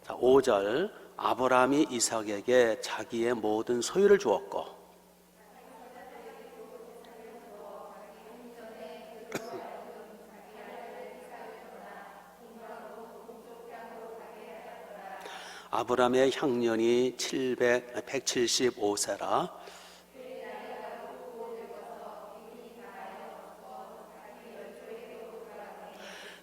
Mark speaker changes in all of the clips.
Speaker 1: 자, 5절 아브라함이 이삭에게 자기의 모든 소유를 주었고 아브라함의 향년이 175세라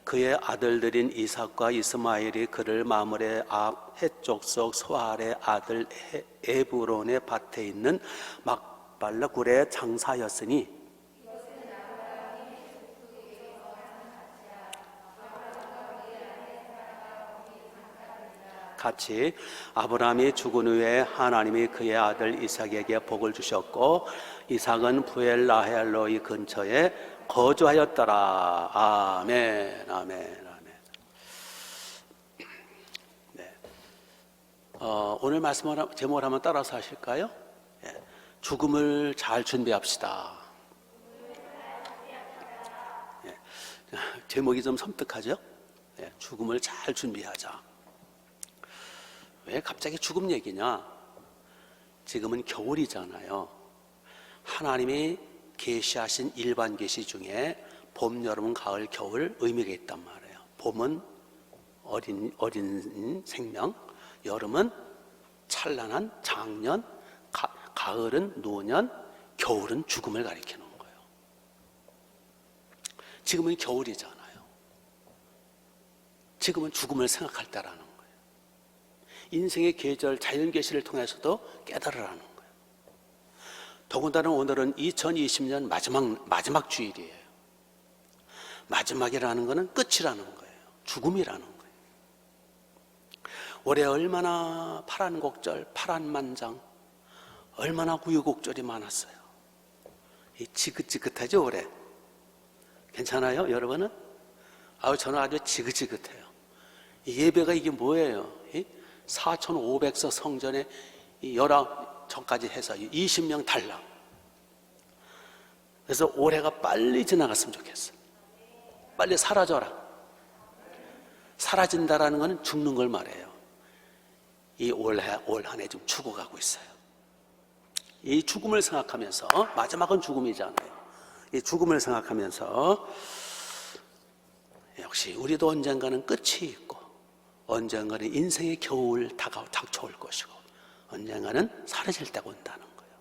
Speaker 1: 그의 아들들인 이삭과 이스마엘이 그를 마므레 앞 해족속 소알의 아들 에브론의 밭에 있는 막발라 굴에 장사였으니 같이 아브라함이 죽은 후에 하나님이 그의 아들 이삭에게 복을 주셨고 이삭은 부엘라헬로이 근처에 거주하였더라. 아멘, 아멘, 아멘. 네. 오늘 말씀을 제목을 한번 따라서 하실까요? 네. 죽음을 잘 준비합시다. 네. 제목이 좀 섬뜩하죠? 네. 죽음을 잘 준비하자. 왜 갑자기 죽음 얘기냐? 지금은 겨울이잖아요. 하나님이 계시하신 일반 계시 중에 봄, 여름, 가을, 겨울 의미가 있단 말이에요. 봄은 어린 생명, 여름은 찬란한 장년, 가을은 노년, 겨울은 죽음을 가리키는 거예요. 지금은 겨울이잖아요. 지금은 죽음을 생각할 때라는 거예요. 인생의 계절, 자연계시를 통해서도 깨달으라는 거예요. 더군다나 오늘은 2020년 마지막 주일이에요. 마지막이라는 것은 끝이라는 거예요. 죽음이라는 거예요. 올해 얼마나 파란곡절, 파란만장, 얼마나 우유곡절이 많았어요. 지긋지긋하죠, 올해? 괜찮아요, 여러분은? 저는 아주 지긋지긋해요. 예배가 이게 뭐예요? 4,500서 성전에 11전까지 해서 20명 달랑. 그래서 올해가 빨리 지나갔으면 좋겠어. 빨리 사라져라. 사라진다라는 것은 죽는 걸 말해요. 이 올 한 해 좀 죽어가고 있어요. 이 죽음을 생각하면서, 마지막은 죽음이잖아요. 이 죽음을 생각하면서 역시 우리도 언젠가는 끝이 있고 언젠가는 인생의 겨울 닥쳐올 것이고 언젠가는 사라질 때가 온다는 거예요.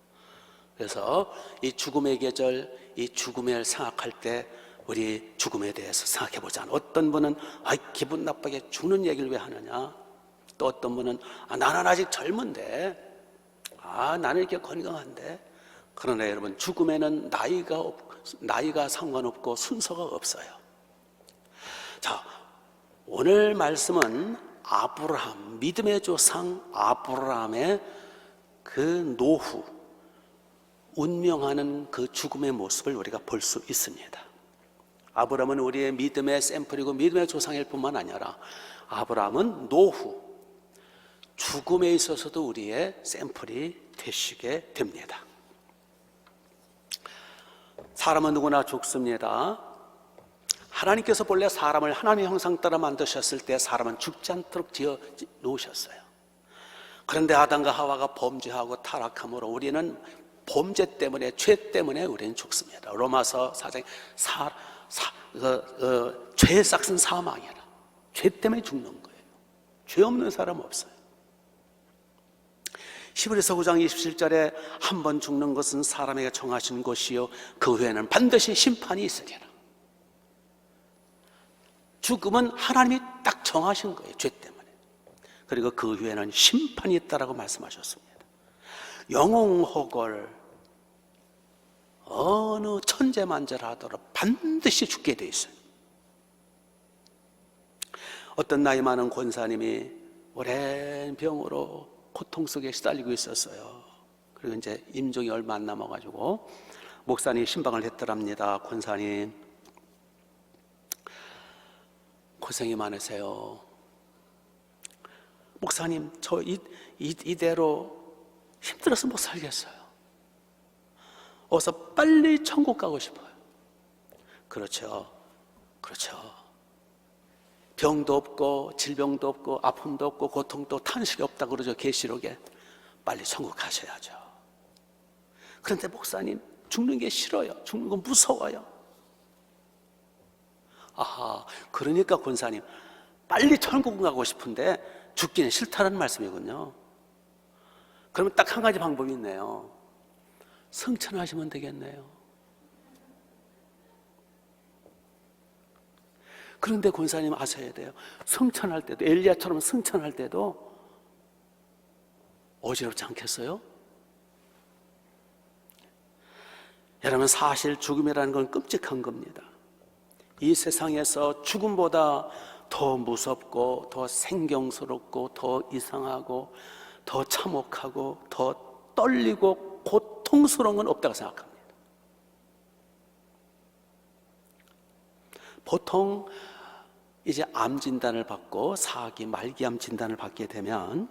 Speaker 1: 그래서 이 죽음의 계절, 이 죽음을 생각할 때 우리 죽음에 대해서 생각해 보자. 어떤 분은 기분 나쁘게 죽는 얘기를 왜 하느냐. 또 어떤 분은 나는 아직 젊은데, 나는 이렇게 건강한데. 그러나 여러분, 죽음에는 나이가 상관없고 순서가 없어요. 자, 오늘 말씀은 아브라함, 믿음의 조상 아브라함의 그 노후, 운명하는 그 죽음의 모습을 우리가 볼 수 있습니다. 아브라함은 우리의 믿음의 샘플이고 믿음의 조상일 뿐만 아니라 아브라함은 노후, 죽음에 있어서도 우리의 샘플이 되시게 됩니다. 사람은 누구나 죽습니다. 하나님께서 본래 사람을 하나님의 형상 따라 만드셨을 때 사람은 죽지 않도록 지어 놓으셨어요. 그런데 아담과 하와가 범죄하고 타락함으로 우리는 범죄 때문에, 죄 때문에 우리는 죽습니다. 로마서 4장에 죄의 싹은 사망이라. 죄 때문에 죽는 거예요. 죄 없는 사람 없어요. 히브리서 9장 27절에 한 번 죽는 것은 사람에게 정하신 것이요 그 후에는 반드시 심판이 있으리라. 죽음은 하나님이 딱 정하신 거예요. 죄 때문에. 그리고 그 후에는 심판이 있다라고 말씀하셨습니다. 영웅호걸 어느 천재만재라더라도 반드시 죽게 돼 있어요. 어떤 나이 많은 권사님이 오랜 병으로 고통 속에 시달리고 있었어요. 그리고 이제 임종이 얼마 안 남아가지고 목사님이 신방을 했더랍니다. 권사님 고생이 많으세요. 목사님 저 이대로 힘들어서 못 살겠어요. 어서 빨리 천국 가고 싶어요. 그렇죠. 병도 없고 질병도 없고 아픔도 없고 고통도 탄식이 없다 그러죠. 계시록에. 빨리 천국 가셔야죠. 그런데 목사님, 죽는 게 싫어요. 죽는 건 무서워요. 아하, 그러니까 권사님 빨리 천국 가고 싶은데 죽기는 싫다는 말씀이군요. 그러면 딱 한 가지 방법이 있네요. 성천하시면 되겠네요. 그런데 권사님 아셔야 돼요. 성천할 때도, 엘리야처럼 성천할 때도 어지럽지 않겠어요? 여러분, 사실 죽음이라는 건 끔찍한 겁니다. 이 세상에서 죽음보다 더 무섭고 더 생경스럽고 더 이상하고 더 참혹하고 더 떨리고 고통스러운 건 없다고 생각합니다. 보통 이제 암 진단을 받고 사기, 말기암 진단을 받게 되면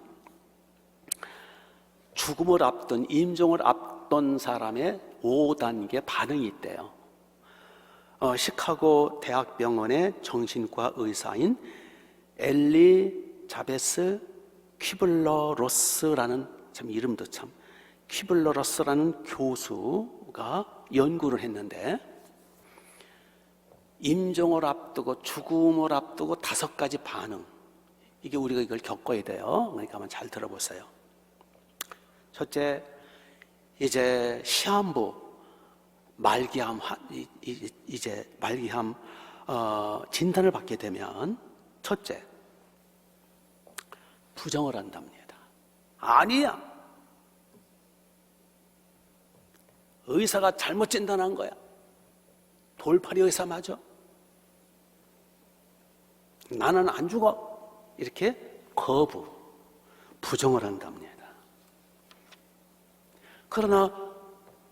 Speaker 1: 죽음을 앞둔, 임종을 앞둔 사람의 5단계 반응이 있대요. 시카고 대학병원의 정신과 의사인 엘리자베스 퀴블러 로스라는, 참 이름도 참, 퀴블러 로스라는 교수가 연구를 했는데, 임종을 앞두고 죽음을 앞두고 5가지 반응, 이게 우리가 이걸 겪어야 돼요. 그러니까 한번 잘 들어보세요. 첫째, 이제 시한부 말기암, 이제 말기암 진단을 받게 되면, 첫째, 부정을 한답니다. 아니야, 의사가 잘못 진단한 거야. 돌팔이 의사 맞아. 나는 안 죽어. 이렇게 거부, 부정을 한답니다. 그러나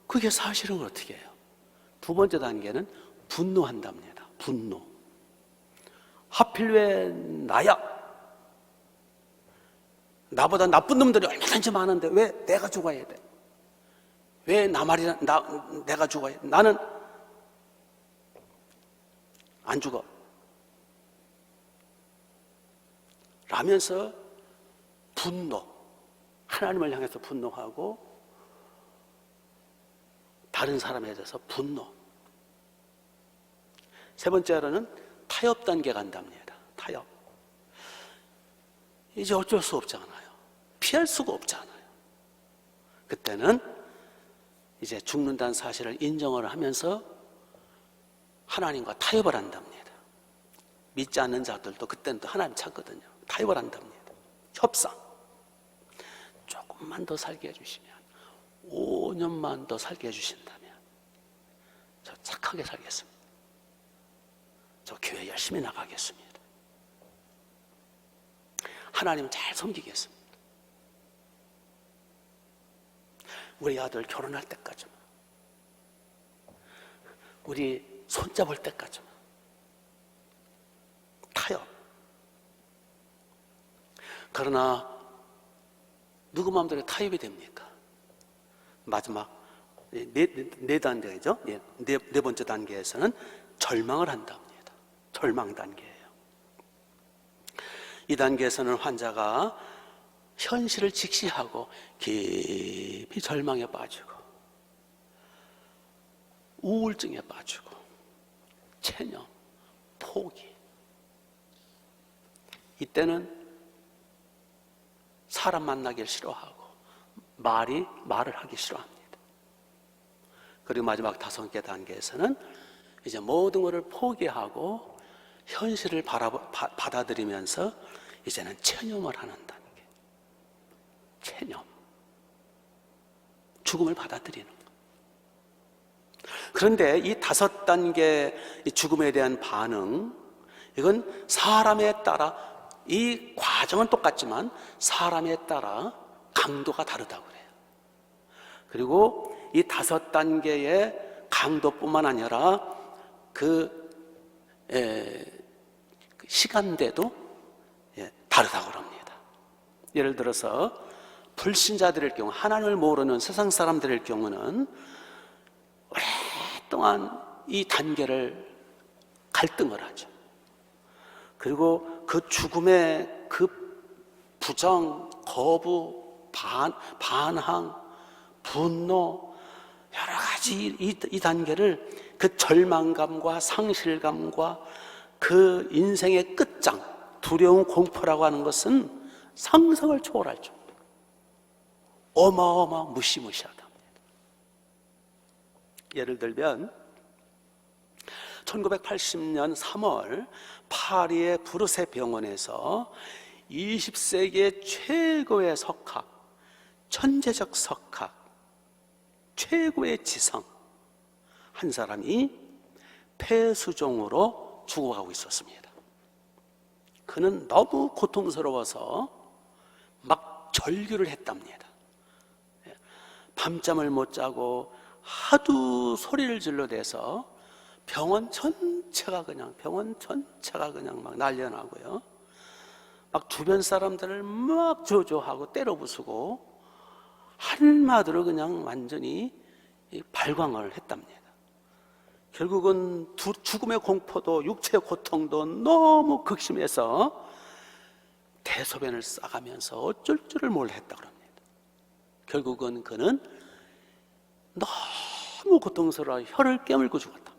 Speaker 1: 그게 사실은 어떻게 해요? 두 번째 단계는 분노한답니다. 분노. 하필 왜 나야? 나보다 나쁜 놈들이 얼마든지 많은데 왜 내가 죽어야 돼? 왜 내가 죽어야 돼? 나는 안 죽어. 라면서 분노, 하나님을 향해서 분노하고 다른 사람에 대해서 분노. 세 번째로는 타협 단계 간답니다. 타협. 이제 어쩔 수 없잖아요. 피할 수가 없잖아요. 그때는 이제 죽는다는 사실을 인정을 하면서 하나님과 타협을 한답니다. 믿지 않는 자들도 그때는 또 하나님 찾거든요. 타협을 한답니다. 협상. 조금만 더 살게 해주시면, 5년만 더 살게 해주신다면 저 착하게 살겠습니다. 저 교회 열심히 나가겠습니다. 하나님을 잘 섬기겠습니다. 우리 아들 결혼할 때까지만, 우리 손잡을 때까지만. 타협. 그러나 누구 마음대로 타협이 됩니까? 마지막 네 단계죠. 네 번째 단계에서는 절망을 한답니다. 절망 단계예요. 이 단계에서는 환자가 현실을 직시하고 깊이 절망에 빠지고 우울증에 빠지고 체념, 포기. 이때는 사람 만나기 싫어하고 말을 하기 싫어합니다. 그리고 마지막 5개 단계에서는 이제 모든 것을 포기하고 현실을 받아들이면서 이제는 체념을 하는 단계. 체념. 죽음을 받아들이는 것. 그런데 이 5단계 죽음에 대한 반응, 이건 사람에 따라, 이 과정은 똑같지만 사람에 따라 강도가 다르다고 그래요. 그리고 이 5단계의 강도뿐만 아니라 그 시간대도 다르다고 그럽니다. 예를 들어서 불신자들의 경우, 하나님을 모르는 세상 사람들의 경우는 오랫동안 이 단계를 갈등을 하죠. 그리고 그 죽음의 그 부정, 거부, 반항, 분노, 여러 가지 이 단계를, 그 절망감과 상실감과 그 인생의 끝장, 두려운 공포라고 하는 것은 상상을 초월할 정도, 무시무시하답니다. 예를 들면 1980년 3월 파리의 브르세 병원에서 20세기의 최고의 석학, 천재적 석학, 최고의 지성 한 사람이 폐수종으로 죽어가고 있었습니다. 그는 너무 고통스러워서 막 절규를 했답니다. 밤잠을 못 자고 하도 소리를 질러대서 병원 전체가 그냥 막 난리나고요. 막 주변 사람들을 막 조조하고 때려 부수고 한마디로 그냥 완전히 발광을 했답니다. 결국은 죽음의 공포도 육체의 고통도 너무 극심해서 대소변을 싸가면서 어쩔 줄을 몰랐다 그럽니다. 결국은 그는 너무 고통스러워 혀를 깨물고 죽었다.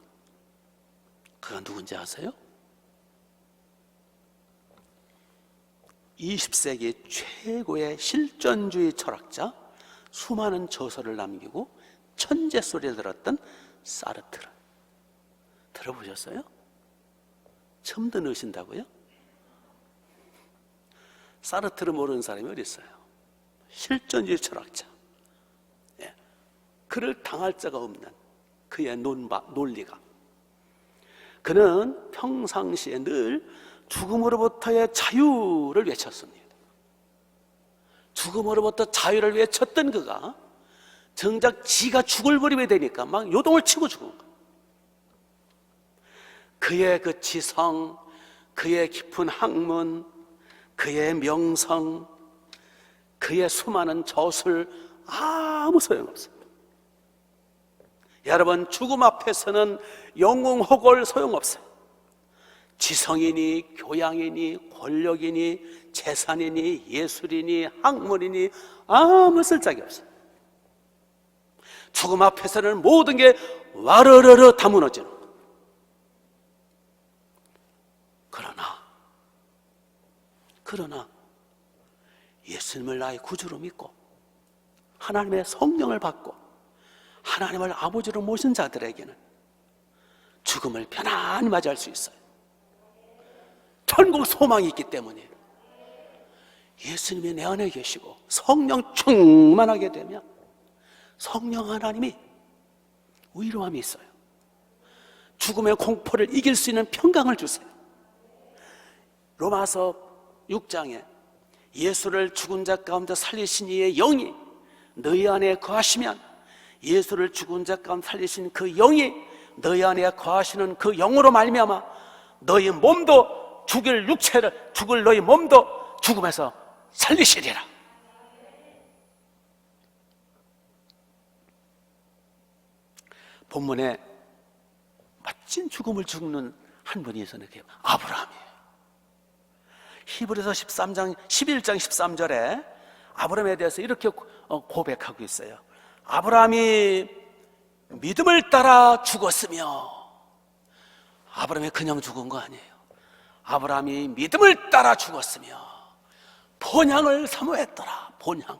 Speaker 1: 그가 누군지 아세요? 20세기 최고의 실존주의 철학자, 수많은 저서를 남기고 천재 소리를 들었던 사르트르. 들어보셨어요? 처음 들으신다고요? 사르트르 모르는 사람이 어디 있어요? 실존주의 철학자. 그를 당할 자가 없는 그의 논리가. 그는 평상시에 늘 죽음으로부터의 자유를 외쳤습니다. 죽음으로부터 자유를 외쳤던 그가 정작 지가 죽을 버리게 되니까 막 요동을 치고 죽은 거예요. 그의 그 지성, 그의 깊은 학문, 그의 명성, 그의 수많은 저술 아무 소용없습니다. 여러분, 죽음 앞에서는 영웅호골 소용없어요. 지성이니 교양이니 권력이니 재산이니 예술이니 학문이니 아무 쓸데기 없어요. 죽음 앞에서는 모든 게 와르르르 다 무너지는 거예요. 그러나 예수님을 나의 구주로 믿고 하나님의 성령을 받고 하나님을 아버지로 모신 자들에게는 죽음을 편안히 맞이할 수 있어요. 천국 소망이 있기 때문이에요. 예수님이 내 안에 계시고 성령 충만하게 되면 성령 하나님이 위로함이 있어요. 죽음의 공포를 이길 수 있는 평강을 주세요. 로마서 6장에 예수를 죽은 자 가운데 살리신 이의 영이 너희 안에 거하시면, 예수를 죽은 자 가운데 살리신 그 영이 너희 안에 거하시는 그 영으로 말미암아 너희 몸도 죽을 너희 몸도 죽음에서 살리시리라. 본문에 멋진 죽음을 죽는 한 분이 있었는데 그게 아브라함이에요. 히브리서 11장 13절에 아브라함에 대해서 이렇게 고백하고 있어요. 아브라함이 믿음을 따라 죽었으며, 아브라함이 그냥 죽은 거 아니에요. 아브라함이 믿음을 따라 죽었으며 본향을 사모했더라. 본향,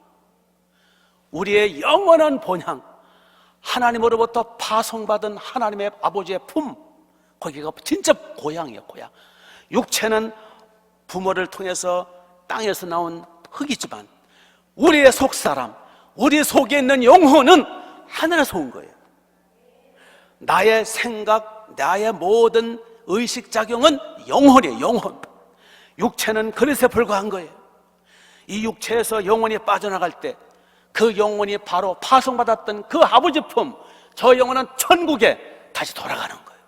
Speaker 1: 우리의 영원한 본향, 하나님으로부터 파송받은 하나님의 아버지의 품, 거기가 진짜 고향이에요. 고향. 육체는 부모를 통해서 땅에서 나온 흙이지만 우리의 속사람, 우리 속에 있는 영혼은 하늘에서 온 거예요. 나의 생각, 나의 모든 의식작용은 영혼이에요. 영혼. 육체는 그릇에 불과한 거예요. 이 육체에서 영혼이 빠져나갈 때 그 영혼이 바로 파송받았던 그 아버지 품, 저 영혼은 천국에 다시 돌아가는 거예요.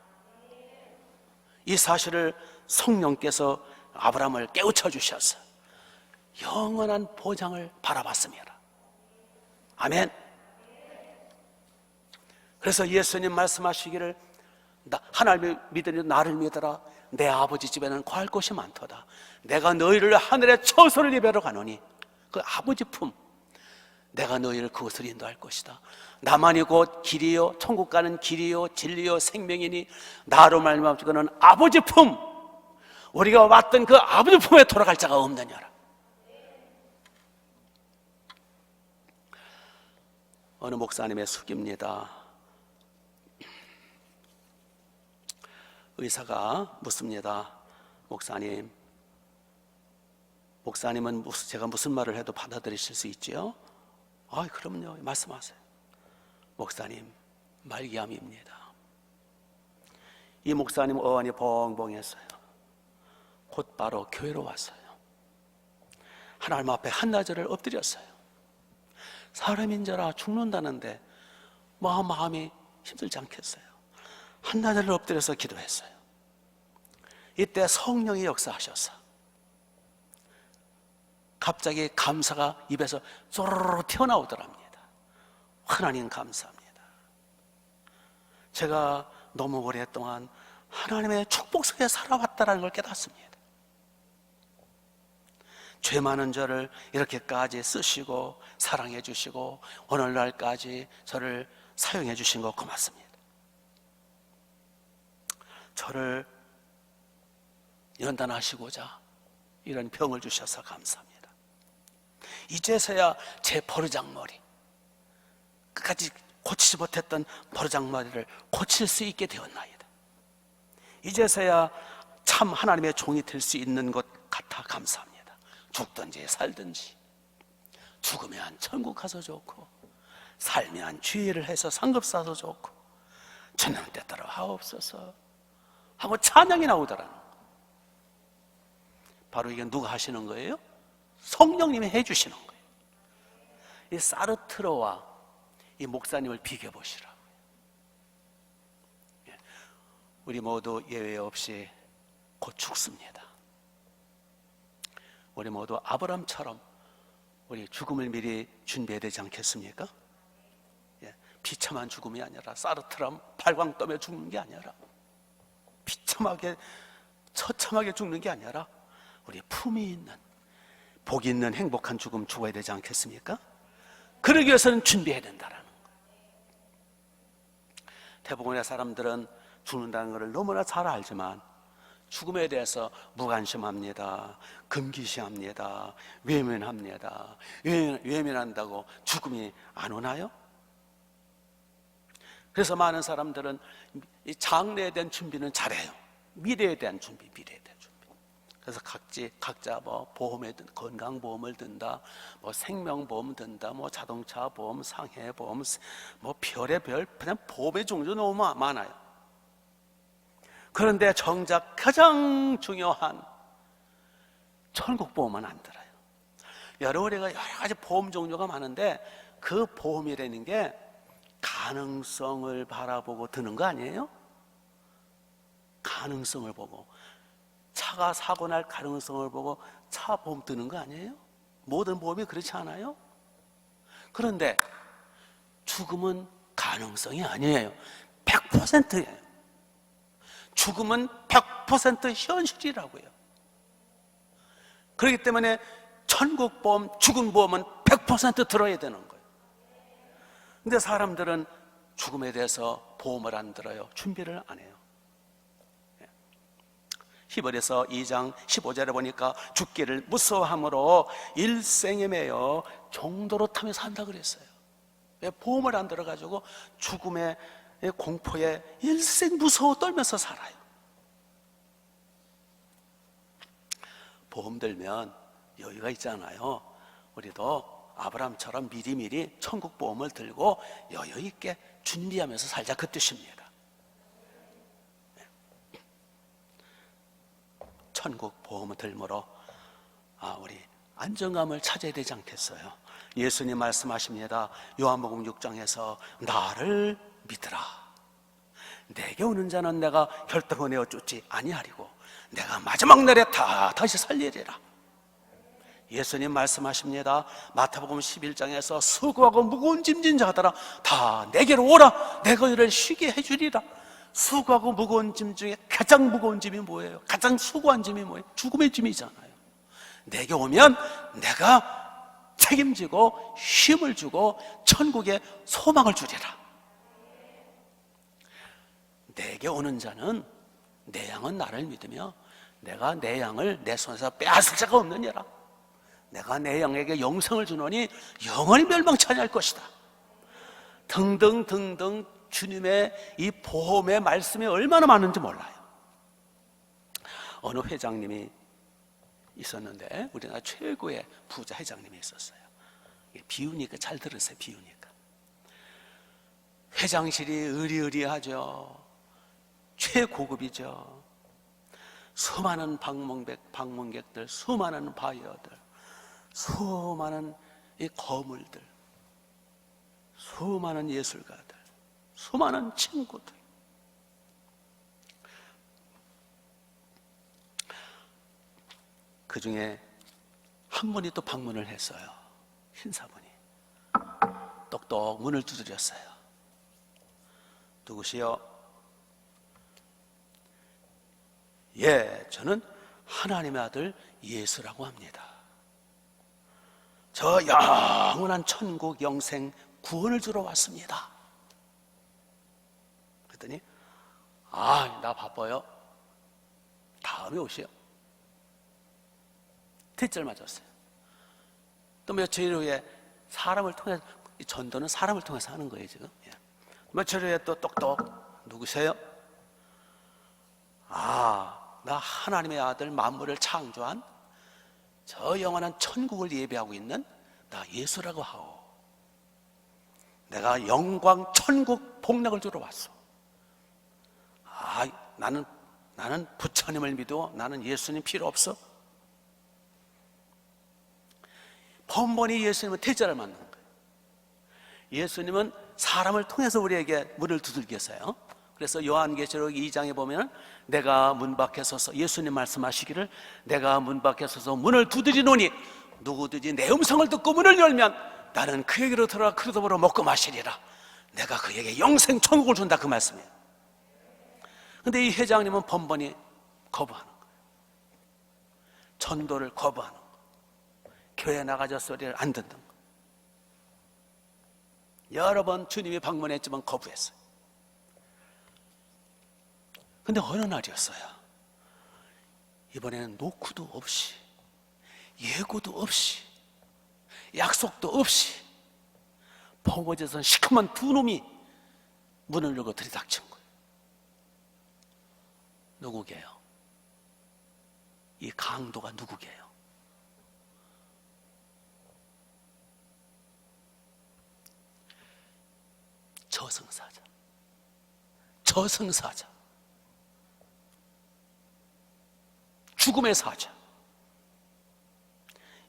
Speaker 1: 이 사실을 성령께서 아브라함을 깨우쳐 주셔서 영원한 보장을 바라봤습니다. 아멘. 그래서 예수님 말씀하시기를 하나님을 믿으니 나를 믿어라, 내 아버지 집에는 거할 곳이 많도다. 내가 너희를 하늘의 처소를 예배하러 가노니 그 아버지 품, 내가 너희를 그곳을 인도할 것이다. 나만이 곧 길이요 천국 가는 길이요 진리요 생명이니 나로 말미암아 그는 아버지 품, 우리가 왔던 그 아버지 품에 돌아갈 자가 없느냐라. 어느 목사님의 숙입니다. 의사가 묻습니다. 목사님은 제가 무슨 말을 해도 받아들이실 수 있지요? 아, 그럼요. 말씀하세요. 목사님, 말기암입니다. 이 목사님 어안이 벙벙했어요. 곧바로 교회로 왔어요. 하나님 앞에 한나절을 엎드렸어요. 사람인자라 죽는다는데 마음이 힘들지 않겠어요? 한나절을 엎드려서 기도했어요. 이때 성령이 역사하셔서 갑자기 감사가 입에서 쪼르르 튀어나오더랍니다. 하나님 감사합니다. 제가 너무 오랫동안 하나님의 축복 속에 살아왔다는 걸 깨닫습니다. 죄 많은 저를 이렇게까지 쓰시고 사랑해 주시고 오늘날까지 저를 사용해 주신 거 고맙습니다. 저를 연단하시고자 이런 병을 주셔서 감사합니다. 이제서야 제 버르장머리, 끝까지 고치지 못했던 버르장머리를 고칠 수 있게 되었나이다. 이제서야 참 하나님의 종이 될 수 있는 것 같아 감사합니다. 죽든지 살든지, 죽으면 천국 가서 좋고 살면 주의를 해서 상급 사서 좋고 천년 때따라 하옵소서 하고 찬양이 나오더라는 거예요. 바로 이게 누가 하시는 거예요? 성령님이 해주시는 거예요. 이 사르트르와 이 목사님을 비교해보시라고요. 우리 모두 예외 없이 곧 죽습니다. 우리 모두 아브람처럼 우리 죽음을 미리 준비해야 되지 않겠습니까? 비참한 죽음이 아니라 사르트람 발광 떠며 죽는 게 아니라 비참하게 처참하게 죽는 게 아니라 우리 품이 있는 복 있는 행복한 죽음 죽어야 되지 않겠습니까? 그러기 위해서는 준비해야 된다라는 거예요. 대부분의 사람들은 죽는다는 것을 너무나 잘 알지만 죽음에 대해서 무관심합니다. 금기시합니다. 외면합니다. 외면한다고 죽음이 안 오나요? 그래서 많은 사람들은 이 장래에 대한 준비는 잘해요. 미래에 대한 준비, 미래에 대한 준비. 그래서 각자 뭐 보험에 건강보험을 든다, 뭐 생명보험 든다, 뭐 자동차 보험, 상해보험, 뭐 별의별 그냥 보험의 종류 너무 많아요. 그런데 정작 가장 중요한 천국보험은 안 들어요. 우리가 여러 가지 보험 종류가 많은데 그 보험이라는 게 가능성을 바라보고 드는 거 아니에요? 가능성을 보고 차가 사고 날 가능성을 보고 차 보험 드는 거 아니에요? 모든 보험이 그렇지 않아요? 그런데 죽음은 가능성이 아니에요. 100%예요. 죽음은 100% 현실이라고요. 그렇기 때문에 천국보험, 죽음보험은 100% 들어야 되는 거예요. 근데 사람들은 죽음에 대해서 보험을 안 들어요. 준비를 안 해요. 히브리서 2장 15절에 보니까 죽기를 무서워함으로 일생에 매여 종도로 타며 산다 그랬어요. 왜 보험을 안 들어가지고 죽음의 공포에 일생 무서워 떨면서 살아요. 보험 들면 여유가 있잖아요. 우리도 아브라함처럼 미리미리 천국 보험을 들고 여유 있게 준비하면서 살자, 그 뜻입니다. 천국 보험을 들므로 우리 안정감을 찾아야 되지 않겠어요? 예수님 말씀하십니다. 요한복음 6장에서 나를 믿으라. 내게 오는 자는 내가 혈통을 내어 쫓지 아니하리고 내가 마지막 날에 다시 살리리라. 예수님 말씀하십니다. 마태복음 11장에서 수고하고 무거운 짐진 자들아 다 내게로 오라. 내가 너를 쉬게 해주리라. 수고하고 무거운 짐 중에 가장 무거운 짐이 뭐예요? 가장 수고한 짐이 뭐예요? 죽음의 짐이잖아요. 내게 오면 내가 책임지고 힘을 주고 천국에 소망을 주리라. 내게 오는 자는 내 양은 나를 믿으며 내가 내 양을 내 손에서 빼앗을 자가 없느니라. 내가 내 양에게 영생을 주노니 영원히 멸망치 아니할 것이다. 등등등등 주님의 이 보험의 말씀이 얼마나 많은지 몰라요. 어느 회장님이 있었는데 우리나라 최고의 부자 회장님이 있었어요. 비우니까 잘 들으세요. 비우니까 회장실이 의리의리하죠. 최고급이죠. 수많은 방문객들, 수많은 바이어들, 수많은 이 거물들, 수많은 예술가들, 수많은 친구들. 그 중에 한 분이 또 방문을 했어요. 신사분이 똑똑 문을 두드렸어요. 누구시요? 예, 저는 하나님의 아들 예수라고 합니다. 저 영원한 천국 영생 구원을 주러 왔습니다. 그랬더니 나 바빠요. 다음에 오시오. 대절 맞았어요. 또 며칠 후에 사람을 통해서, 전도는 사람을 통해서 하는 거예요 지금. 며칠 후에 또 똑똑 누구세요? 나 하나님의 아들 만물을 창조한 저 영원한 천국을 예배하고 있는 나 예수라고 하오. 내가 영광 천국 복락을 주러 왔어. 나는 부처님을 믿어. 나는 예수님 필요 없어. 번번이 예수님은 태자를 만난 거예요. 예수님은 사람을 통해서 우리에게 문을 두들겼어요. 그래서 요한계시록 2장에 보면 내가 문 밖에 서서, 예수님 말씀하시기를 내가 문 밖에 서서 문을 두드리노니 누구든지 내 음성을 듣고 문을 열면 나는 그에게로 들어가 그로 더불어 먹고 마시리라. 내가 그에게 영생 천국을 준다, 그 말씀이에요. 근데 이 회장님은 번번이 거부하는 거예요. 전도를 거부하는 거예요. 교회 나가자 소리를 안 듣는 거예요. 여러 번 주님이 방문했지만 거부했어요. 근데 어느 날이었어요. 이번에는 노크도 없이, 예고도 없이, 약속도 없이 버거져서 시커먼 두 놈이 문을 열고 들이닥친 거예요. 누구게요? 이 강도가 누구게요? 저승사자. 저승사자. 죽음의 사자.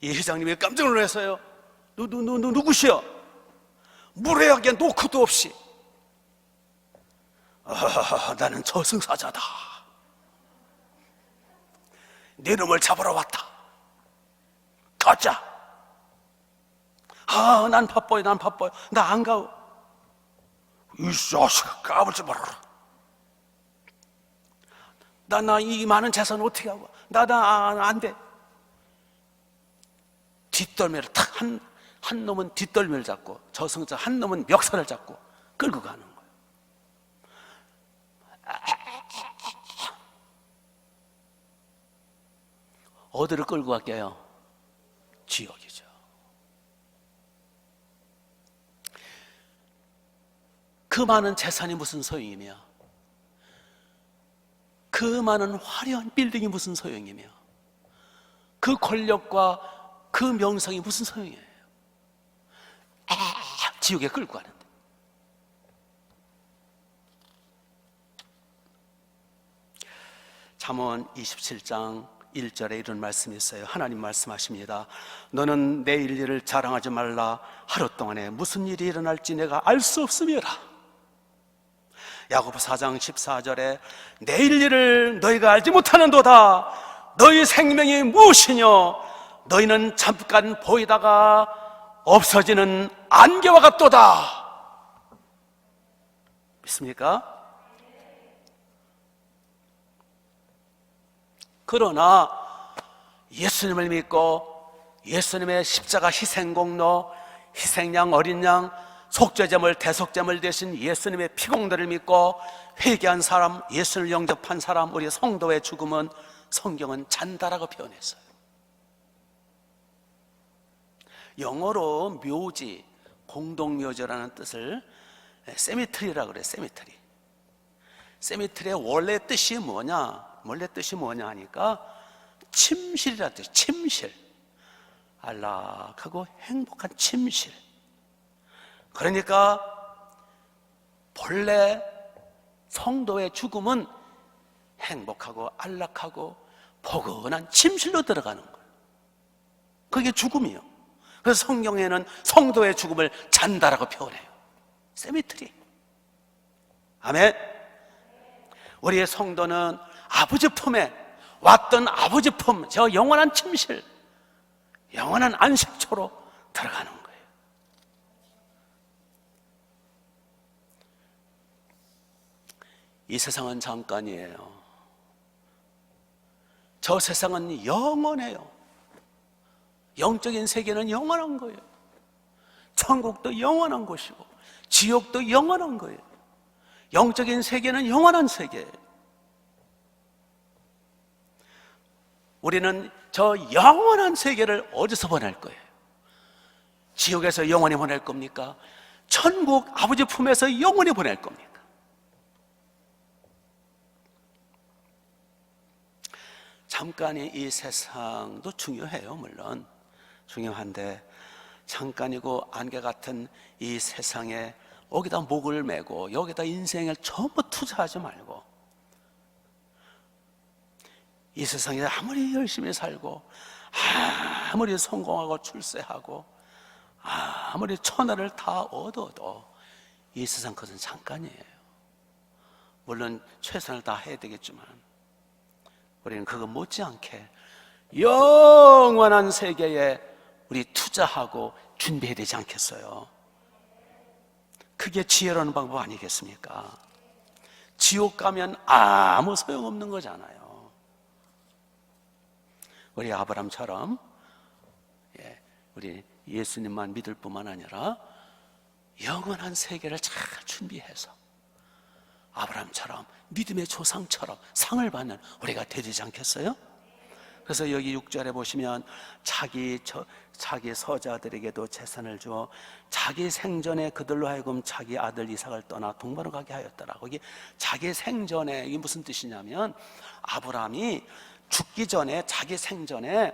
Speaker 1: 이 회장님이 깜짝 놀랐어요. 누구시여? 무례하게 노크도 없이. 나는 저승사자다. 네 놈을 잡으러 왔다. 가자. 난 바빠요. 나 안 가요. 이 자식아, 까불지 말아라. 나 이 많은 재산 어떻게 하고? 안 돼. 뒷덜미를 탁, 한 놈은 뒷덜미를 잡고, 저승자 한 놈은 멱살을 잡고 끌고 가는 거예요. 어디를 끌고 갈게요? 지옥이죠. 그 많은 재산이 무슨 소용이며, 그 많은 화려한 빌딩이 무슨 소용이며, 그 권력과 그 명성이 무슨 소용이에요? 지옥에 끌고 가는데. 잠언 27장 1절에 이런 말씀이 있어요. 하나님 말씀하십니다. 너는 내일 일을 자랑하지 말라. 하루 동안에 무슨 일이 일어날지 내가 알 수 없음이라. 야고보 4장 14절에 내일 일을 너희가 알지 못하는도다. 너희 생명이 무엇이뇨? 너희는 잠깐 보이다가 없어지는 안개와 같도다. 믿습니까? 그러나 예수님을 믿고 예수님의 십자가 희생공로, 희생양 어린 양, 속죄제물 대속제물 대신 예수님의 피공들을 믿고 회개한 사람, 예수를 영접한 사람, 우리 성도의 죽음은 성경은 잔다라고 표현했어요. 영어로 묘지, 공동묘지라는 뜻을 세미트리라고 그래요. 세미트리. 세미트리의 원래 뜻이 뭐냐 하니까 침실이라는 뜻이에요. 침실. 안락하고 행복한 침실. 그러니까 본래 성도의 죽음은 행복하고 안락하고 포근한 침실로 들어가는 거예요. 그게 죽음이에요. 그래서 성경에는 성도의 죽음을 잔다라고 표현해요. 세미트리. 아멘. 우리의 성도는 아버지 품에 왔던 아버지 품, 저 영원한 침실, 영원한 안식처로 들어가는 거예요. 이 세상은 잠깐이에요. 저 세상은 영원해요. 영적인 세계는 영원한 거예요. 천국도 영원한 곳이고 지옥도 영원한 거예요. 영적인 세계는 영원한 세계예요. 우리는 저 영원한 세계를 어디서 보낼 거예요? 지옥에서 영원히 보낼 겁니까? 천국 아버지 품에서 영원히 보낼 겁니까? 잠깐의 이 세상도 중요해요. 물론 중요한데 잠깐이고 안개 같은 이 세상에 여기다 목을 메고 여기다 인생을 전부 투자하지 말고 이 세상에 아무리 열심히 살고 아무리 성공하고 출세하고 아무리 천하를 다 얻어도 이 세상 것은 잠깐이에요. 물론 최선을 다해야 되겠지만 우리는 그거 못지않게 영원한 세계에 우리 투자하고 준비해야 되지 않겠어요? 그게 지혜로운 방법 아니겠습니까? 지옥 가면 아무 소용없는 거잖아요. 우리 아브람처럼 우리 예수님만 믿을 뿐만 아니라 영원한 세계를 잘 준비해서 아브람처럼 믿음의 조상처럼 상을 받는 우리가 되지 않겠어요? 그래서 여기 6절에 보시면 자기 서자들에게도 재산을 주어 자기 생전에 그들로 하여금 자기 아들 이삭을 떠나 동방으로 가게 하였더라. 거기 자기 생전에 이게 무슨 뜻이냐면 아브람이 죽기 전에 자기 생전에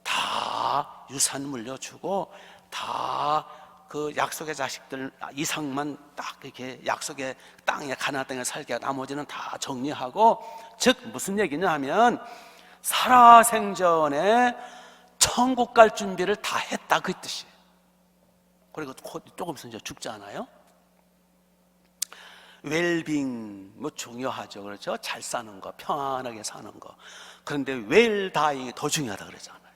Speaker 1: 다 유산 물려주고 다 그 약속의 자식들 이삭만 딱 이렇게 약속의 땅에 가나안 땅에 살게 하고 나머지는 다 정리하고, 즉 무슨 얘기냐 하면 살아생전에 천국 갈 준비를 다 했다 그 뜻이에요. 그리고 조금 있으면 이제 죽잖아요. 웰빙 뭐 중요하죠. 그렇죠? 잘 사는 거, 편안하게 사는 거. 그런데 웰다잉이 더 중요하다 그러잖아요.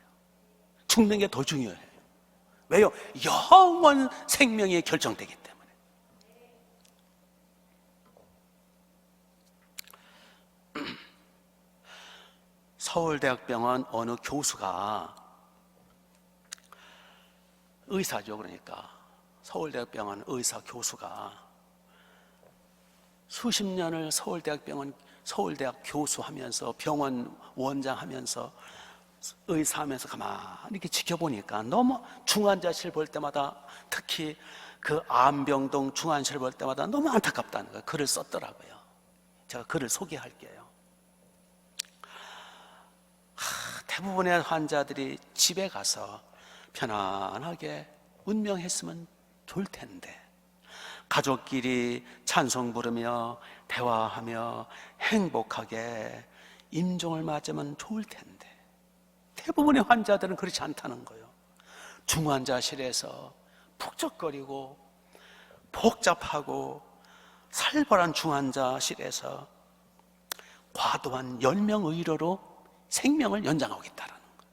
Speaker 1: 죽는 게 더 중요해요. 왜요? 영원 생명이 결정되기 때문에. 서울대학병원 어느 교수가, 의사죠, 그러니까 서울대학병원 의사 교수가 수십 년을 서울대학 교수하면서 병원 원장하면서 의사하면서 가만히 이렇게 지켜보니까 너무 중환자실 볼 때마다, 특히 그 안병동 중환실 볼 때마다 너무 안타깝다는 거예요. 글을 썼더라고요. 제가 글을 소개할게요. 대부분의 환자들이 집에 가서 편안하게 운명했으면 좋을 텐데, 가족끼리 찬송 부르며 대화하며 행복하게 임종을 맞으면 좋을 텐데, 대부분의 환자들은 그렇지 않다는 거예요. 중환자실에서 북적거리고 복잡하고 살벌한 중환자실에서 과도한 연명 의료로 생명을 연장하고 있다는 거예요.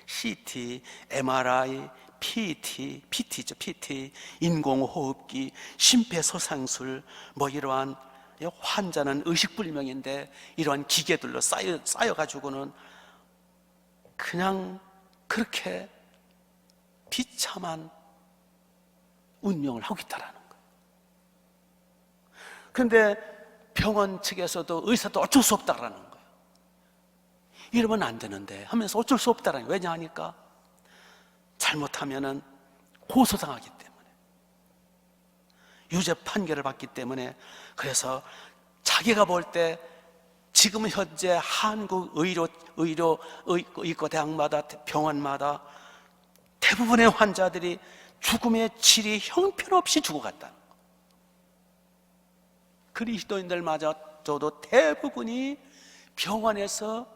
Speaker 1: CT, MRI, PT죠, PT, 인공호흡기, 심폐소생술, 뭐 이러한 이 환자는 의식불명인데 이러한 기계들로 쌓여가지고는 그냥 그렇게 비참한 운명을 하고 있다라는 거예요. 그런데 병원 측에서도 의사도 어쩔 수 없다라는 거예요. 이러면 안 되는데 하면서 어쩔 수 없다라는 거예요. 왜냐하니까 잘못하면은 고소당하기 때문에, 유죄 판결을 받기 때문에. 그래서 자기가 볼 때 지금 현재 한국 의과대학마다 병원마다 대부분의 환자들이 죽음의 질이 형편없이 죽어갔다는 거예요. 그리스도인들마저도 대부분이 병원에서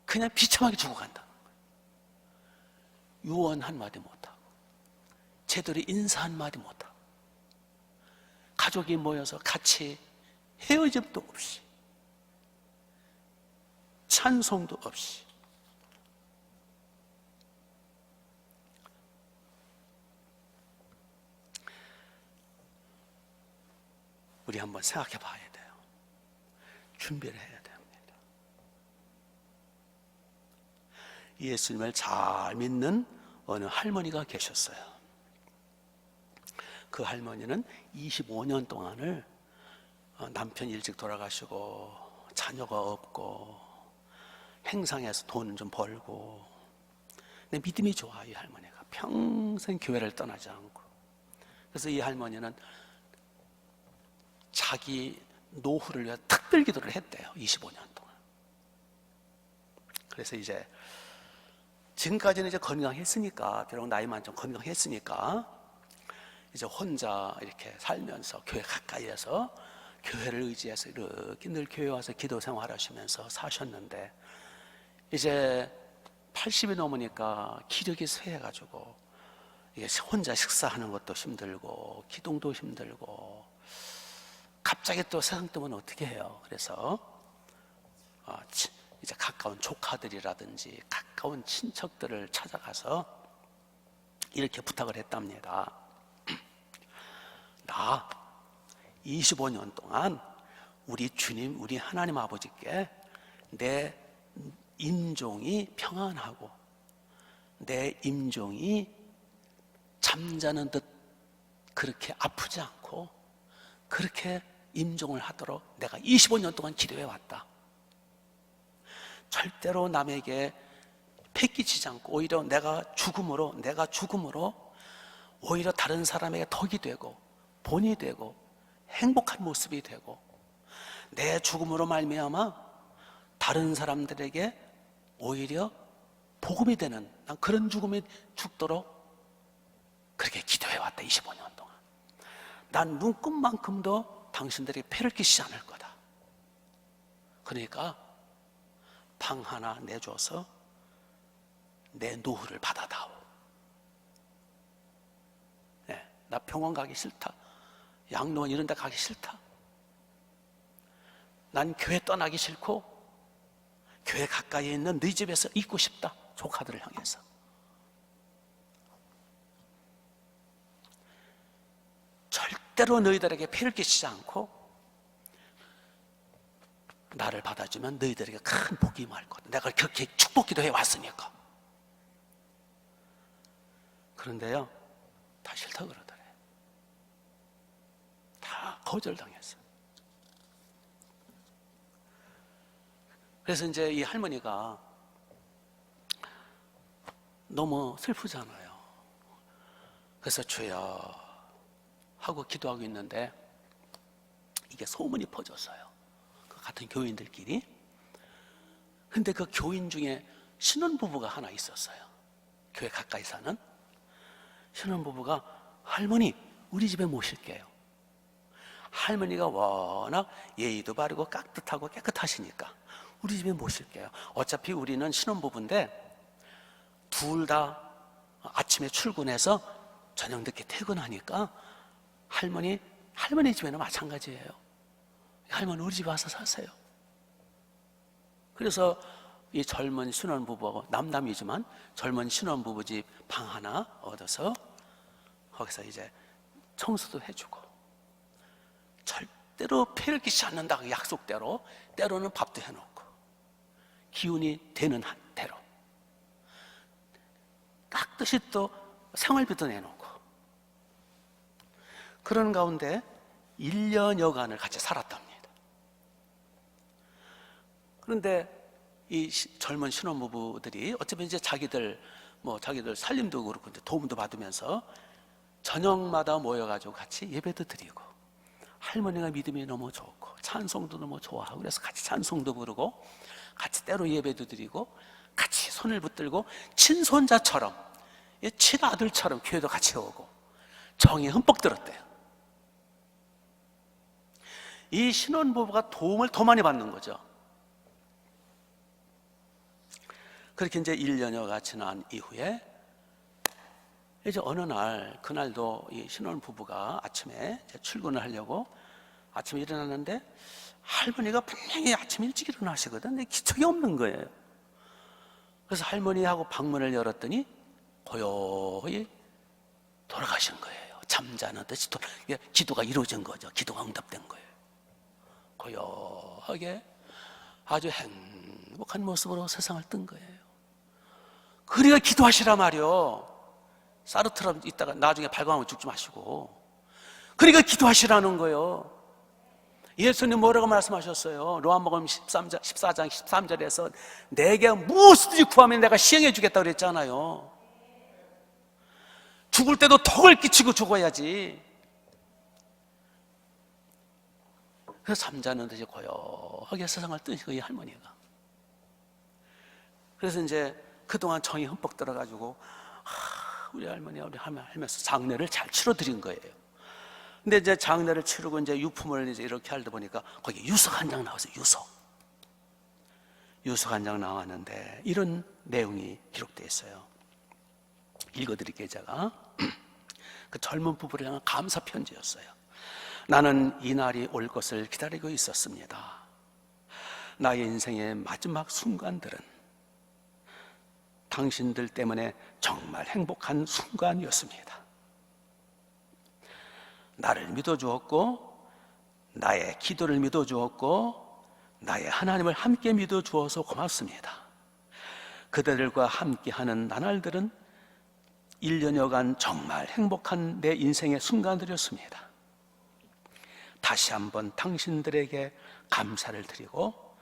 Speaker 1: 그냥 비참하게 죽어간다는 거예요. 유언 한마디 못하고, 제대로 인사 한마디 못하고, 가족이 모여서 같이 헤어짐도 없이, 찬송도 없이. 우리 한번 생각해 봐야 돼요. 준비를 해야 됩니다. 예수님을 잘 믿는 어느 할머니가 계셨어요. 그 할머니는 25년 동안을 남편이 일찍 돌아가시고 자녀가 없고 행상해서 돈 좀 벌고, 근데 믿음이 좋아. 이 할머니가 평생 교회를 떠나지 않고. 그래서 이 할머니는 자기 노후를 위해 특별 기도를 했대요. 25년 동안. 그래서 이제 지금까지는 이제 건강했으니까, 비록 나이만 좀 건강했으니까 이제 혼자 이렇게 살면서 교회 가까이에서 교회를 의지해서 이렇게 늘 교회 와서 기도 생활하시면서 사셨는데, 이제 80이 넘으니까 기력이 쇠해가지고 이게 혼자 식사하는 것도 힘들고 기동도 힘들고, 갑자기 또 세상 뜨면 어떻게 해요? 그래서 이제 가까운 조카들이라든지 가까운 친척들을 찾아가서 이렇게 부탁을 했답니다. 나 25년 동안 우리 주님, 우리 하나님 아버지께 내 임종이 평안하고 내 임종이 잠자는 듯 그렇게 아프지 않고 그렇게 임종을 하도록 내가 25년 동안 기도해 왔다. 절대로 남에게 패기치지 않고 오히려 내가 죽음으로 오히려 다른 사람에게 덕이 되고 본이 되고 행복한 모습이 되고, 내 죽음으로 말미암아 다른 사람들에게 오히려 복음이 되는, 난 그런 죽음이 죽도록 그렇게 기도해 왔다. 25년 동안 난 눈끝만큼도 당신들이 패를 끼치지 않을 거다. 그러니까 방 하나 내줘서 내 노후를 받아다오. 네, 나 병원 가기 싫다, 양로원 이런 데 가기 싫다, 난 교회 떠나기 싫고 교회 가까이에 있는 너희 집에서 있고 싶다. 조카들을 향해서. 절대로 너희들에게 피를 끼치지 않고 나를 받아주면 너희들에게 큰 복이 임할 거다. 내가 그렇게 축복 기도해 왔으니까. 그런데요, 다 싫다 그러더래. 다 거절당했어요. 그래서 이제 이 할머니가 너무 슬프잖아요. 그래서 주여 하고 기도하고 있는데 이게 소문이 퍼졌어요. 그 같은 교인들끼리. 근데 그 교인 중에 신혼부부가 하나 있었어요. 교회 가까이 사는 신혼부부가, 할머니 우리 집에 모실게요. 할머니가 워낙 예의도 바르고 깍듯하고 깨끗하시니까 우리 집에 모실게요. 어차피 우리는 신혼부부인데 둘 다 아침에 출근해서 저녁 늦게 퇴근하니까 할머니 집에는 마찬가지예요. 할머니 우리 집에 와서 사세요. 그래서 이 젊은 신혼부부하고 남남이지만 젊은 신혼부부 집 방 하나 얻어서 거기서 이제 청소도 해주고, 때로 폐를 끼치지 않는다 그 약속대로, 때로는 밥도 해놓고 기운이 되는 한대로 딱 뜻이 또 생활비도 내놓고, 그런 가운데 1년여간을 같이 살았답니다. 그런데 이 젊은 신혼부부들이 어차피 이제 자기들 살림도 그렇고 이제 도움도 받으면서 저녁마다 모여가지고 같이 예배도 드리고, 할머니가 믿음이 너무 좋고 찬송도 너무 좋아하고 그래서 같이 찬송도 부르고 같이 때로 예배도 드리고 같이 손을 붙들고 친손자처럼, 친아들처럼 교회도 같이 오고 정이 흠뻑 들었대요. 이 신혼부부가 도움을 더 많이 받는 거죠. 그렇게 이제 1년여가 지난 이후에 이제 어느 날, 그날도 이 신혼부부가 아침에 출근을 하려고 아침에 일어났는데 할머니가 분명히 아침 일찍 일어나시거든. 근데 기척이 없는 거예요. 그래서 할머니하고 방문을 열었더니 고요히 돌아가신 거예요. 잠자는 듯이 기도가 이루어진 거죠. 기도가 응답된 거예요. 고요하게 아주 행복한 모습으로 세상을 뜬 거예요. 그러니까 기도하시라 말이요. 사르트럼 있다가 나중에 발광하면 죽지 마시고, 그러니까 기도하시라는 거예요. 예수님 뭐라고 말씀하셨어요? 요한복음 14장 13절에서 내게 무엇이든지 구하면 내가 시행해 주겠다고 그랬잖아요. 죽을 때도 덕을 끼치고 죽어야지. 그래서 잠자는 듯이 고요하게 세상을 뜨신 거예요, 할머니가. 그래서 이제 그동안 정이 흠뻑 들어가지고 우리 할머니가 우리 하면서 장례를 잘 치러드린 거예요. 근데 이제 장례를 치르고 이제 유품을 이제 이렇게 하다 보니까 거기 유서 한 장 나왔어요. 유서 한 장 나왔는데 이런 내용이 기록되어 있어요. 읽어드릴게요. 제가 그 젊은 부부를 향한 감사 편지였어요. 나는 이 날이 올 것을 기다리고 있었습니다. 나의 인생의 마지막 순간들은 당신들 때문에 정말 행복한 순간이었습니다. 나를 믿어주었고, 나의 기도를 믿어주었고, 나의 하나님을 함께 믿어주어서 고맙습니다. 그대들과 함께하는 나날들은 1년여간 정말 행복한 내 인생의 순간들이었습니다. 다시 한번 당신들에게 감사를 드리고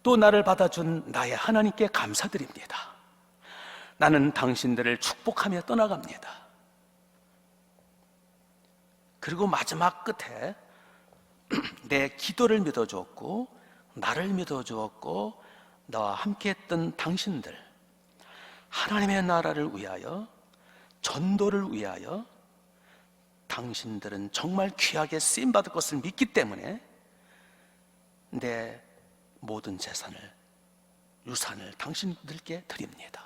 Speaker 1: 또 나를 받아준 나의 하나님께 감사드립니다. 나는 당신들을 축복하며 떠나갑니다. 그리고 마지막 끝에 내 기도를 믿어주었고 나를 믿어주었고 나와 함께했던 당신들, 하나님의 나라를 위하여, 전도를 위하여 당신들은 정말 귀하게 쓰임받을 것을 믿기 때문에 내 모든 재산을, 유산을 당신들께 드립니다.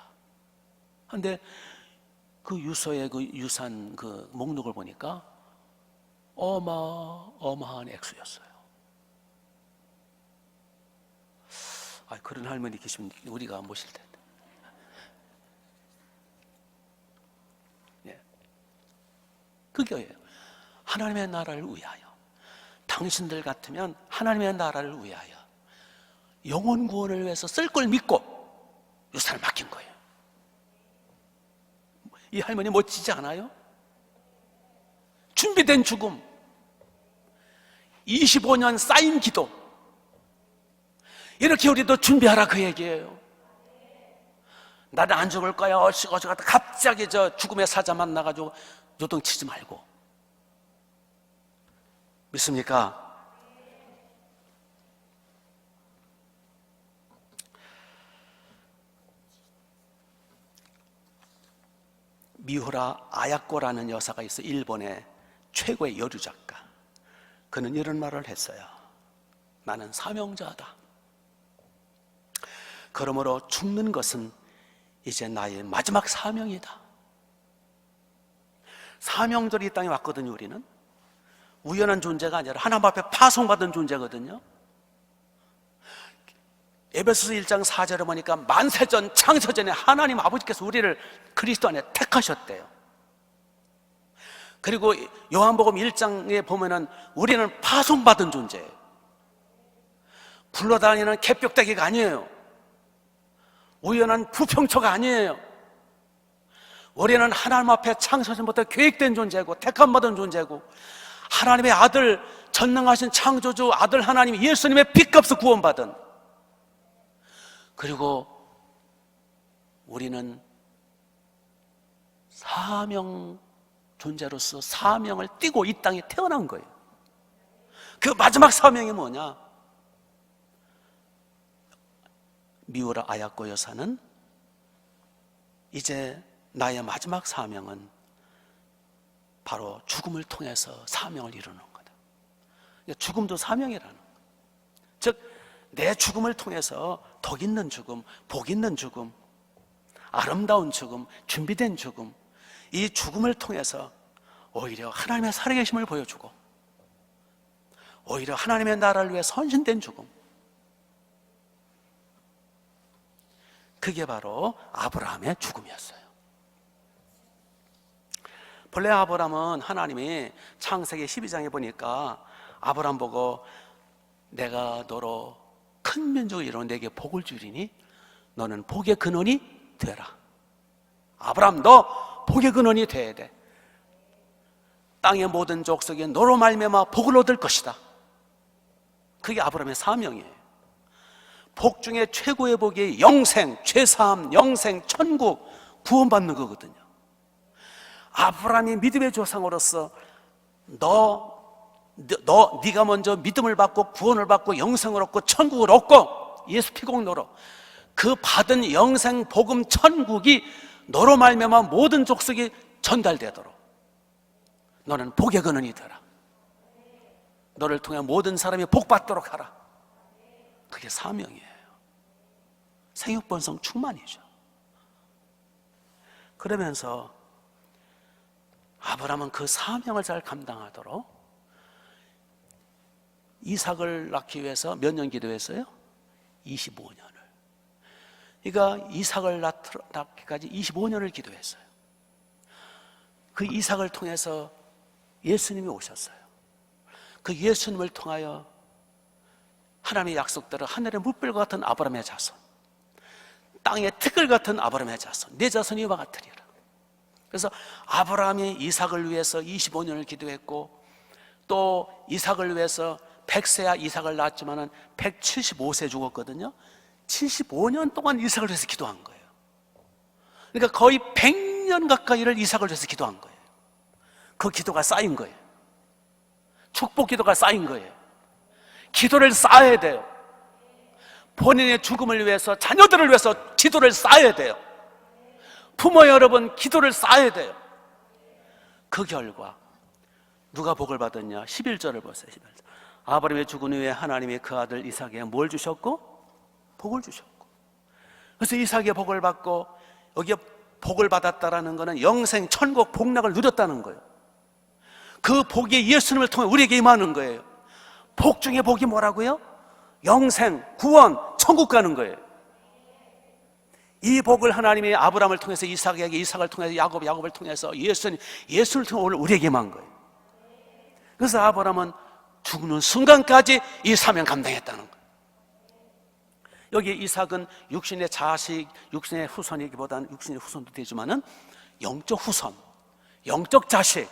Speaker 1: 그런데 그 유서의 그 유산 그 목록을 보니까 어마어마한 액수였어요. 그런 할머니 계시면 우리가 모실 텐데. 그게예요. 하나님의 나라를 위하여, 당신들 같으면 하나님의 나라를 위하여 영혼 구원을 위해서 쓸 걸 믿고 유산을 맡긴 거예요. 이 할머니 멋지지 않아요? 준비된 죽음, 25년 쌓인 기도, 이렇게 우리도 준비하라 그 얘기예요. 나는 안 죽을 거야 어쩌고 갑자기 저 죽음의 사자 만나가지고 요동치지 말고. 믿습니까? 미후라 아야코라는 여사가 있어, 일본의 최고의 여류 작가. 그는 이런 말을 했어요. 나는 사명자다. 그러므로 죽는 것은 이제 나의 마지막 사명이다. 사명절이 이 땅에 왔거든요. 우리는 우연한 존재가 아니라 하나님 앞에 파송받은 존재거든요. 에베소서 1장 4절에 보니까 만세전 창세전에 하나님 아버지께서 우리를 그리스도 안에 택하셨대요. 그리고 요한복음 1장에 보면은 우리는 파송받은 존재예요. 굴러다니는 개벽다기가 아니에요. 우연한 부평초가 아니에요. 우리는 하나님 앞에 창세전부터 계획된 존재고 택함받은 존재고 하나님의 아들, 전능하신 창조주 아들 하나님 예수님의 빚값을 구원받은, 그리고 우리는 사명 존재로서 사명을 띠고 이 땅에 태어난 거예요. 그 마지막 사명이 뭐냐? 미우라 아야코 여사는 이제 나의 마지막 사명은 바로 죽음을 통해서 사명을 이루는 거다. 죽음도 사명이라는 거예요. 즉 내 죽음을 통해서 덕 있는 죽음, 복 있는 죽음, 아름다운 죽음, 준비된 죽음, 이 죽음을 통해서 오히려 하나님의 살아계심을 보여주고 오히려 하나님의 나라를 위해 헌신된 죽음, 그게 바로 아브라함의 죽음이었어요. 본래 아브라함은 하나님이 창세기 12장에 보니까 아브라함 보고 내가 너로 큰 민족을 이루어 내게 복을 주리니 너는 복의 근원이 되라. 아브라함 너 복의 근원이 돼야 돼. 땅의 모든 족속에 너로 말미암아 복을 얻을 것이다. 그게 아브라함의 사명이에요. 복 중에 최고의 복이 영생, 죄사함, 영생, 천국, 구원받는 거거든요. 아브라함이 믿음의 조상으로서 네가 먼저 믿음을 받고 구원을 받고 영생을 얻고 천국을 얻고 예수 피공로로 그 받은 영생, 복음, 천국이 너로 말미암아 모든 족속이 전달되도록 너는 복의 근원이 되라. 너를 통해 모든 사람이 복받도록 하라. 그게 사명이에요. 생육번성 충만이죠. 그러면서 아브라함은 그 사명을 잘 감당하도록 이삭을 낳기 위해서 몇 년 기도했어요? 25년을. 그러니까 이삭을 낳기까지 25년을 기도했어요. 그 이삭을 통해서 예수님이 오셨어요. 그 예수님을 통하여 하나님의 약속대로 하늘의 물결과 같은 아브라함의 자손, 땅의 티끌 같은 아브라함의 자손, 내 자손이 이와 같으리라. 그래서 아브라함이 이삭을 위해서 25년을 기도했고 또 이삭을 위해서 100세야 이삭을 낳았지만은 175세 죽었거든요. 75년 동안 이삭을 위해서 기도한 거예요. 그러니까 거의 100년 가까이를 이삭을 위해서 기도한 거예요. 그 기도가 쌓인 거예요. 축복 기도가 쌓인 거예요. 기도를 쌓아야 돼요. 본인의 죽음을 위해서, 자녀들을 위해서 기도를 쌓아야 돼요. 부모 여러분, 기도를 쌓아야 돼요. 그 결과 누가 복을 받았냐? 11절을 보세요. 11절. 아브라함의 죽은 후에 하나님이 그 아들 이삭에게 뭘 주셨고? 복을 주셨고. 그래서 이삭의 복을 받고, 여기에 복을 받았다라는 것은 영생, 천국, 복락을 누렸다는 거예요. 그 복이 예수님을 통해 우리에게 임하는 거예요. 복 중에 복이 뭐라고요? 영생, 구원, 천국 가는 거예요. 이 복을 하나님이 아브라함을 통해서 이삭에게, 이삭을 통해서 야곱, 야곱을 통해서 예수를 통해 오늘 우리에게 임한 거예요. 그래서 아브라함은 죽는 순간까지 이 사명 감당했다는 거예요. 여기 이삭은 육신의 자식, 육신의 후손이기보다는 육신의 후손도 되지만은 영적 후손, 영적 자식,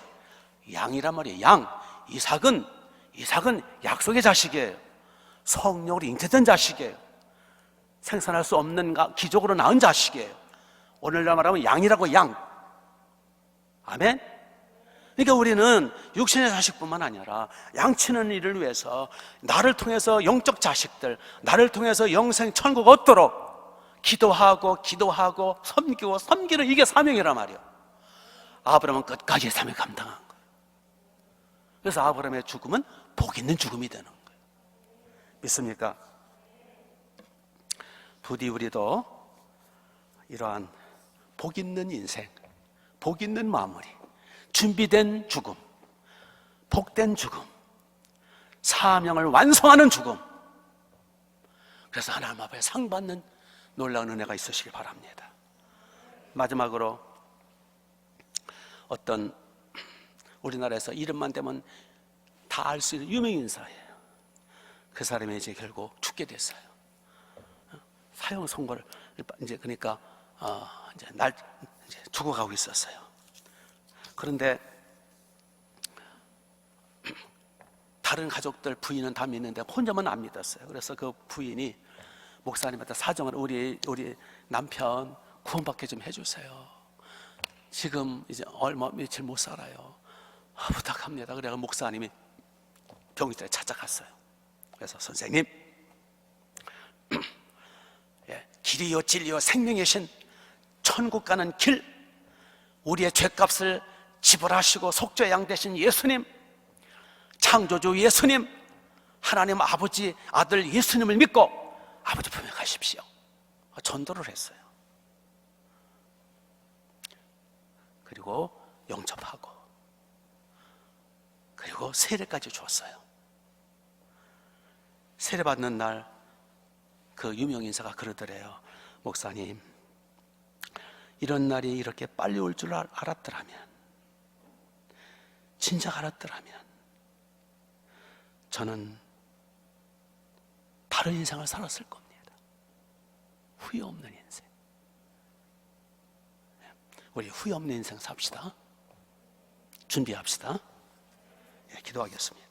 Speaker 1: 양이란 말이에요. 양. 이삭은 약속의 자식이에요. 성령으로 잉태된 자식이에요. 생산할 수 없는 기적으로 낳은 자식이에요. 오늘날 말하면 양이라고, 양. 아멘? 그러니까 우리는 육신의 자식뿐만 아니라 양치는 일을 위해서 나를 통해서 영적 자식들, 나를 통해서 영생 천국 얻도록 기도하고 섬기는 이게 사명이란 말이에요. 아브라함은 끝까지 사명 감당한 거예요. 그래서 아브라함의 죽음은 복 있는 죽음이 되는 거예요. 믿습니까? 부디 우리도 이러한 복 있는 인생, 복 있는 마무리, 준비된 죽음, 복된 죽음, 사명을 완성하는 죽음, 그래서 하나님 앞에 상 받는 놀라운 은혜가 있으시길 바랍니다. 마지막으로 우리나라에서 이름만 대면 다 알 수 있는 유명 인사예요. 그 사람이 이제 결국 죽게 됐어요. 사형 선고를 이제 그러니까 이제 죽어가고 있었어요. 그런데 다른 가족들 부인은 다 믿는데 혼자만 안 믿었어요. 그래서 그 부인이 목사님한테 사정을 우리 남편 구원받게 좀 해주세요. 지금 이제 얼마 며칠 못 살아요. 부탁합니다. 그래서 목사님이 병실에 찾아갔어요. 그래서 선생님, 길이요 진리요 생명이신 천국 가는 길, 우리의 죄값을 지불하시고 속죄양 되신 예수님, 창조주 예수님, 하나님 아버지 아들 예수님을 믿고 아버지 품에 가십시오. 전도를 했어요. 그리고 영접하고 그리고 세례까지 줬어요. 세례 받는 날 그 유명 인사가 그러더래요. 목사님, 이런 날이 이렇게 빨리 올 줄 알았더라면, 진작 알았더라면 저는 다른 인생을 살았을 겁니다. 후회 없는 인생. 우리 후회 없는 인생 삽시다. 준비합시다. 기도하겠습니다.